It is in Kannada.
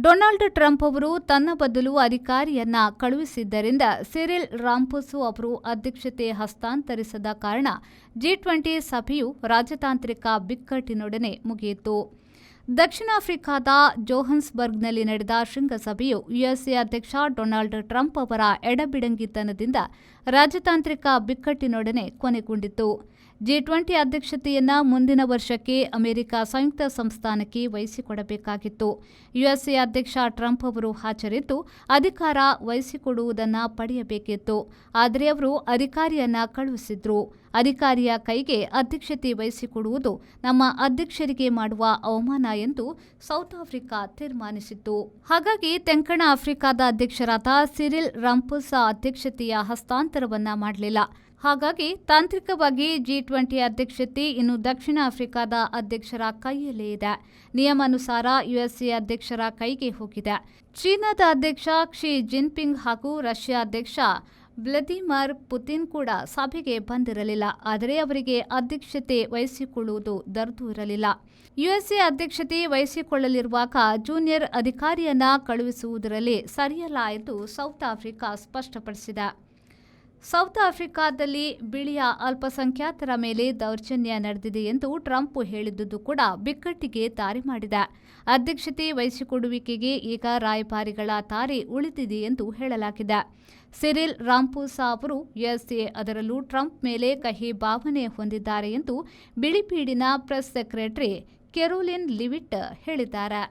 ಡೊನಾಲ್ಡ್ ಟ್ರಂಪ್ ಅವರು ತನ್ನ ಬದಲು ಅಧಿಕಾರಿಯನ್ನ ಕಳುಹಿಸಿದ್ದರಿಂದ ಸಿರಿಲ್ ರಾಮಫೋಸಾ ಅವರು ಅಧ್ಯಕ್ಷತೆ ಹಸ್ತಾಂತರಿಸದ ಕಾರಣ G20 ಸಭೆಯು ರಾಜತಾಂತ್ರಿಕ ಬಿಕ್ಕಟ್ಟಿನೊಡನೆ ಮುಗಿಯಿತು. ದಕ್ಷಿಣ ಆಫ್ರಿಕಾದ ಜೋಹನ್ಸ್ಬರ್ಗ್ನಲ್ಲಿ ನಡೆದ ಶೃಂಗಸಭೆಯು ಯುಎಸ್ಎ ಅಧ್ಯಕ್ಷ ಡೊನಾಲ್ಡ್ ಟ್ರಂಪ್ ಅವರ ಎಡಬಿಡಂಗಿತನದಿಂದ ರಾಜತಾಂತ್ರಿಕ ಬಿಕ್ಕಟ್ಟಿನೊಡನೆ ಕೊನೆಗೊಂಡಿತು. G20 ಅಧ್ಯಕ್ಷತೆಯನ್ನ ಮುಂದಿನ ವರ್ಷಕ್ಕೆ ಅಮೆರಿಕ ಸಂಯುಕ್ತ ಸಂಸ್ಥಾನಕ್ಕೆ ವಹಿಸಿಕೊಡಬೇಕಾಗಿತ್ತು. ಯುಎಸ್ಎ ಅಧ್ಯಕ್ಷ ಟ್ರಂಪ್ ಅವರು ಹಾಜರಿದ್ದು ಅಧಿಕಾರ ವಹಿಸಿಕೊಡುವುದನ್ನು ಪಡೆಯಬೇಕಿತ್ತು. ಆದರೆ ಅವರು ಅಧಿಕಾರಿಯನ್ನ ಕಳುಹಿಸಿದ್ರು. ಅಧಿಕಾರಿಯ ಕೈಗೆ ಅಧ್ಯಕ್ಷತೆ ವಹಿಸಿಕೊಡುವುದು ನಮ್ಮ ಅಧ್ಯಕ್ಷರಿಗೆ ಮಾಡುವ ಅವಮಾನ ಎಂದು ಸೌತ್ ಆಫ್ರಿಕಾ ತೀರ್ಮಾನಿಸಿತ್ತು. ಹಾಗಾಗಿ ತೆಂಕಣ ಆಫ್ರಿಕಾದ ಅಧ್ಯಕ್ಷರಾದ ಸಿರಿಲ್ ರಾಮಫೋಸಾ ಅಧ್ಯಕ್ಷತೆಯ ಹಸ್ತಾಂತರವನ್ನ ಮಾಡಲಿಲ್ಲ. ಹಾಗಾಗಿ ತಾಂತ್ರಿಕವಾಗಿ G20 ಅಧ್ಯಕ್ಷತೆ ಇನ್ನು ದಕ್ಷಿಣ ಆಫ್ರಿಕಾದ ಅಧ್ಯಕ್ಷರ ಕೈಯಲ್ಲೇ ಇದೆ. ನಿಯಮಾನುಸಾರ ಯುಎಸ್ಎ ಅಧ್ಯಕ್ಷರ ಕೈಗೆ ಹೋಗಿದೆ. ಚೀನಾದ ಅಧ್ಯಕ್ಷ ಕ್ಸಿ ಜಿನ್ಪಿಂಗ್ ಹಾಗೂ ರಷ್ಯಾ ಅಧ್ಯಕ್ಷ ವ್ಲಾದಿಮಿರ್ ಪುತಿನ್ ಕೂಡ ಸಭೆಗೆ ಬಂದಿರಲಿಲ್ಲ. ಆದರೆ ಅವರಿಗೆ ಅಧ್ಯಕ್ಷತೆ ವಹಿಸಿಕೊಳ್ಳುವುದು ದರ್ದು ಇರಲಿಲ್ಲ. ಯುಎಸ್ಎ ಅಧ್ಯಕ್ಷತೆ ವಹಿಸಿಕೊಳ್ಳಲಿರುವಾಗ ಜೂನಿಯರ್ ಅಧಿಕಾರಿಯನ್ನ ಕಳುಹಿಸುವುದರಲ್ಲಿ ಸರಿಯಲ್ಲ ಎಂದು ಸೌತ್ ಆಫ್ರಿಕಾ ಸ್ಪಷ್ಟಪಡಿಸಿದೆ. ಸೌತ್ ಆಫ್ರಿಕಾದಲ್ಲಿ ಬಿಳಿಯ ಅಲ್ಪಸಂಖ್ಯಾತರ ಮೇಲೆ ದೌರ್ಜನ್ಯ ನಡೆದಿದೆ ಎಂದು ಟ್ರಂಪ್ ಹೇಳಿದ್ದುದು ಕೂಡ ಬಿಕ್ಕಟ್ಟಿಗೆ ದಾರಿ ಮಾಡಿದೆ. ಅಧ್ಯಕ್ಷತೆ ವಹಿಸಿಕೊಡುವಿಕೆಗೆ ಈಗ ರಾಯಭಾರಿಗಳ ದಾರಿ ಉಳಿದಿದೆ ಎಂದು ಹೇಳಲಾಗಿದೆ. ಸಿರಿಲ್ ರಾಮಫೋಸಾ ಅವರು ಯುಎಸ್ಎ ಅದರಲ್ಲೂ ಟ್ರಂಪ್ ಮೇಲೆ ಕಹಿ ಭಾವನೆ ಹೊಂದಿದ್ದಾರೆ ಎಂದು ಬಿಳಿ ಬೀಡಿನ ಪ್ರೆಸ್ ಸೆಕ್ರೆಟರಿ ಕೆರೋಲಿನ್ ಲಿವಿಟ್ ಹೇಳಿದ್ದಾರೆ.